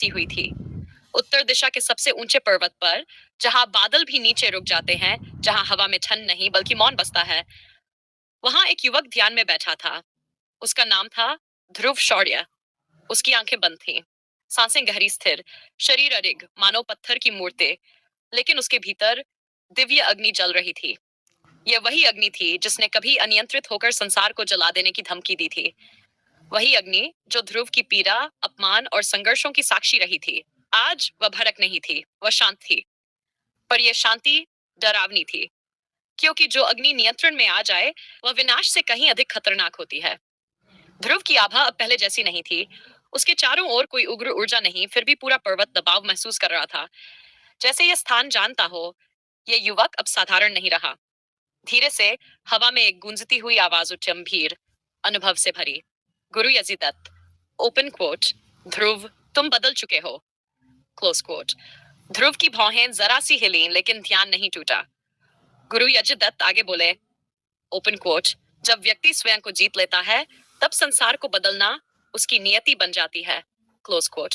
T हुई थी। उत्तर दिशा के सबसे ऊंचे पर्वत पर, जहां बादल भी नीचे रुक जाते हैं, जहां हवा में ठंड नहीं बल्कि मौन बसता है, वहां एक युवक ध्यान में बैठा था। उसका नाम था ध्रुव शौर्य। उसकी आंखें बंद थीं, सांसें गहरी स्थिर, शरीर अडिग मानो पत्थर की मूर्ति, लेकिन उसके भीतर दिव्य अग्नि जल रही थी। यह वही अग्नि थी जिसने कभी अनियंत्रित होकर संसार को जला देने की धमकी दी थी। वही अग्नि जो ध्रुव की पीड़ा, अपमान और संघर्षों की साक्षी रही थी। आज वह भड़क नहीं थी, वह शांत थी। पर यह शांति डरावनी थी, क्योंकि जो अग्नि नियंत्रण में आ जाए, वह विनाश से कहीं अधिक खतरनाक होती है। ध्रुव की आभा अब पहले जैसी नहीं थी। उसके चारों ओर कोई उग्र ऊर्जा नहीं, फिर भी पूरा पर्वत दबाव महसूस कर रहा था। जैसे यह स्थान जानता हो, यह युवक अब साधारण नहीं रहा। धीरे से हवा में एक गूंजती हुई आवाज उठी, गंभीर, अनुभव से भरी। गुरु यजीदत्त, ओपन कोट, ध्रुव, तुम बदल चुके हो, क्लोज कोट। ध्रुव की भौहें जरा सी हिली, लेकिन ध्यान नहीं टूटा। गुरु यजीदत्त आगे बोले, ओपन कोट, जब व्यक्ति स्वयं को जीत लेता है, तब संसार को बदलना उसकी नियति बन जाती है, क्लोज कोट।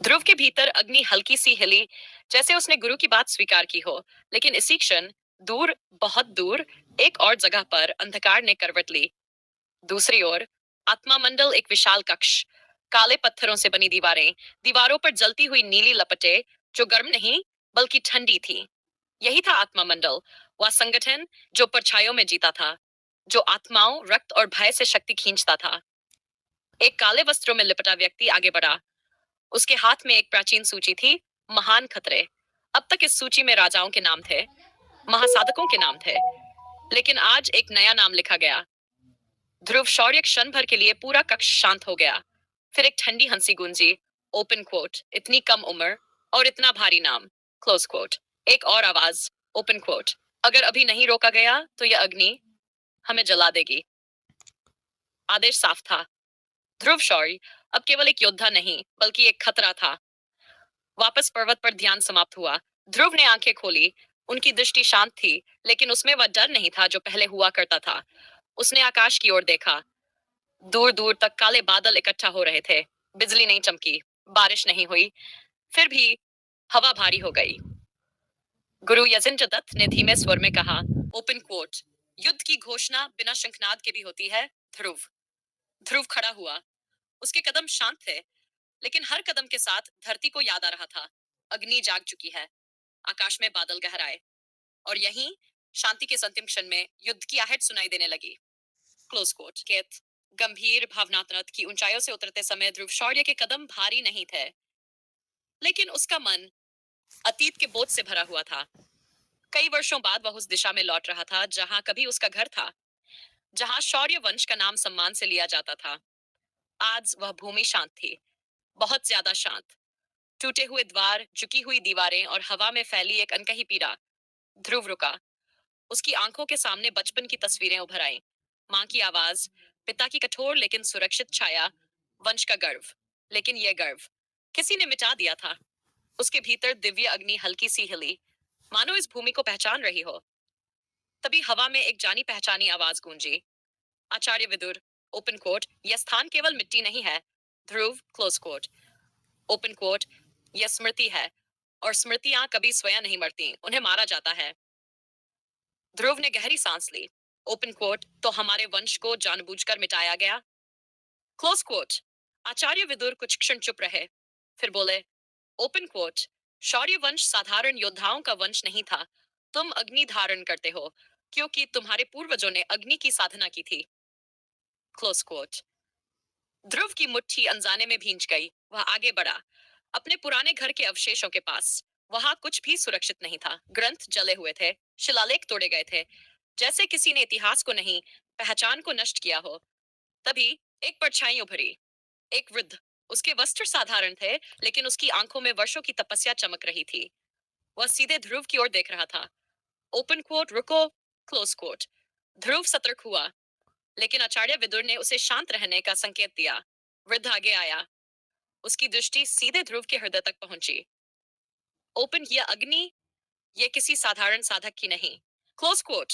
ध्रुव के भीतर अग्नि हल्की सी हिली, जैसे उसने गुरु की बात स्वीकार की हो, लेकिन इसी क्षण दूर, बहुत दूर, एक और जगह पर अंधकार ने करवट ली। दूसरी ओर आत्मा मंडल, एक विशाल कक्ष, काले पत्थरों से बनी दीवारें, दीवारों पर जलती हुई नीली लपटें, जो गर्म नहीं बल्कि ठंडी थी। यही था आत्मा मंडल, वह संगठन जो परछाइयों में जीता था, जो आत्माओं, रक्त और भय से शक्ति खींचता था। एक काले वस्त्रों में लिपटा व्यक्ति आगे बढ़ा। उसके हाथ में एक प्राचीन सूची थी, महान खतरे। अब तक इस सूची में राजाओं के नाम थे, महासाधकों के नाम थे, लेकिन आज एक नया नाम लिखा गया। ध्रुव शौर्य। क्षण भर के लिए पूरा कक्ष शांत हो गया। फिर एक ठंडी हंसी गूंजी, ओपन कोट, इतनी कम उम्र और इतना भारी नाम, क्लोज कोट। एक और आवाज, ओपन कोट, अगर अभी नहीं रोका गया तो यह अग्नि हमें जला देगी। आदेश साफ था। ध्रुव शौर्य अब केवल एक योद्धा नहीं बल्कि एक खतरा था। वापस पर्वत पर ध्यान समाप्त हुआ। ध्रुव ने आंखें खोली। उनकी दृष्टि शांत थी, लेकिन उसमें वह डर नहीं था जो पहले हुआ करता था। उसने आकाश की ओर देखा। दूर दूर तक काले बादल इकट्ठा हो रहे थे। बिजली नहीं चमकी, बारिश नहीं हुई, फिर भी हवा भारी हो गई। गुरु यजिंद्र दत्त ने धीमे स्वर में कहा, ओपन कोट, युद्ध की घोषणा बिना शंखनाद के भी होती है, ध्रुव। ध्रुव खड़ा हुआ। उसके कदम शांत थे, लेकिन हर कदम के साथ धरती को याद आ रहा था, अग्नि जाग चुकी है, आकाश में बादल गहराए, और यहीं शांति के अंतिम क्षण में युद्ध की आहट सुनाई देने लगी, क्लोज कोट। केत गंभीर, भावनात्मक की ऊंचाइयों से उतरते समय ध्रुव शौर्य के कदम भारी नहीं थे, लेकिन उसका मन अतीत के बोझ से भरा हुआ था। कई वर्षों बाद वह उस दिशा में लौट रहा था जहां कभी उसका घर था, जहां शौर्य वंश का नाम सम्मान से लिया जाता था। आज वह भूमि शांत थी, बहुत ज्यादा शांत। टूटे हुए द्वार, झुकी हुई दीवारें और हवा में फैली एक अनकही पीड़ा। ध्रुव रुका। उसकी आंखों के सामने बचपन की तस्वीरें उभर आईं। माँ की आवाज, पिता की कठोर लेकिन सुरक्षित छाया, वंश का गर्व। लेकिन यह गर्व किसी ने मिटा दिया था। उसके भीतर दिव्य अग्नि हल्की सी हिली, मानो इस भूमि को पहचान रही हो। तभी हवा में एक जानी पहचानी आवाज गूंजी, आचार्य विदुर, ओपन कोट, यह स्थान केवल मिट्टी नहीं है, ध्रुव, क्लोज कोट। ओपन कोट, यह स्मृति है, और स्मृतियां कभी स्वयं नहीं मरती, उन्हें मारा जाता है। ध्रुव ने गहरी सांस ली। ओपन कोट, तो हमारे वंश को जानबूझकर मिटाया गया, क्लोज कोट। आचार्य विदुर कुछ क्षण चुप रहे, फिर बोले, ओपन कोट, शौर्य वंश साधारण योद्धाओं का वंश नहीं था। तुम अग्नि धारण करते हो, क्योंकि तुम्हारे पूर्वजों ने अग्नि की साधना की थी, क्लोज कोट। ध्रुव की मुट्ठी अनजाने में भींच गई। वह आगे बढ़ा, अपने पुराने घर के अवशेषों के पास। वहां कुछ भी सुरक्षित नहीं था। ग्रंथ जले हुए थे, शिलालेख तोड़े गए थे, जैसे किसी ने इतिहास को नहीं, पहचान को नष्ट किया हो। तभी एक परछाई उभरी, एक वृद्ध। उसके वस्त्र साधारण थे, लेकिन उसकी आंखों में वर्षों की तपस्या चमक रही थी। वह सीधे ध्रुव की ओर देख रहा था। ओपन कोट, रुको, क्लोज कोट। ध्रुव सतर्क हुआ, लेकिन आचार्य विदुर ने उसे शांत रहने का संकेत दिया। वृद्ध आगे आया। उसकी दृष्टि सीधे ध्रुव के हृदय तक पहुंची। ओपन, यह अग्नि, यह किसी साधारण साधक की नहीं, क्लोज कोट।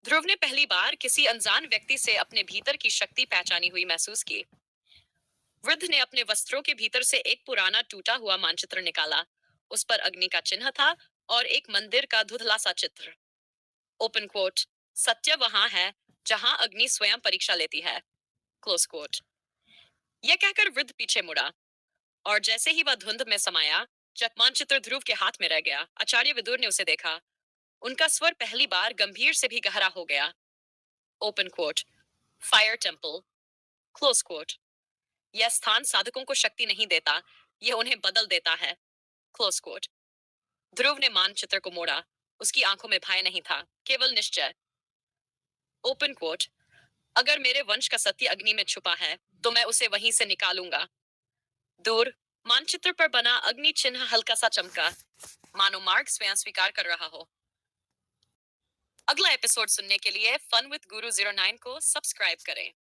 ध्रुव ने पहली बार किसी अनजान व्यक्ति से अपने भीतर की शक्ति पहचानी हुई महसूस की। वृद्ध ने अपने वस्त्रों के भीतर से एक पुराना टूटा हुआ मानचित्र निकाला। उस पर अग्नि का चिन्ह था और एक मंदिर का धुंधला सा चित्र। Open quote. सत्य वहां है जहां अग्नि स्वयं परीक्षा लेती है। Close quote. यह कहकर वृद्ध पीछे मुड़ा और जैसे ही वह धुंध में समाया, जब मानचित्र ध्रुव के हाथ में रह गया, आचार्य विदुर ने उसे देखा। उनका स्वर पहली बार गंभीर से भी गहरा हो गया। Open quote. Fire temple. Close quote. यह स्थान साधकों को शक्ति नहीं देता, यह उन्हें बदल देता है। Close coat. ध्रुव ने मानचित्र को मोड़ा। उसकी आंखों में भय नहीं था, केवल निश्चय। Open quote. अगर मेरे वंश का सत्य अग्नि में छुपा है तो मैं उसे वहीं से निकालूंगा। दूर मानचित्र पर बना अग्नि चिन्ह हल्का सा चमका, मानो मार्ग स्वयं स्वीकार कर रहा हो। अगला एपिसोड सुनने के लिए फन विद गुरु 09 को सब्सक्राइब करें।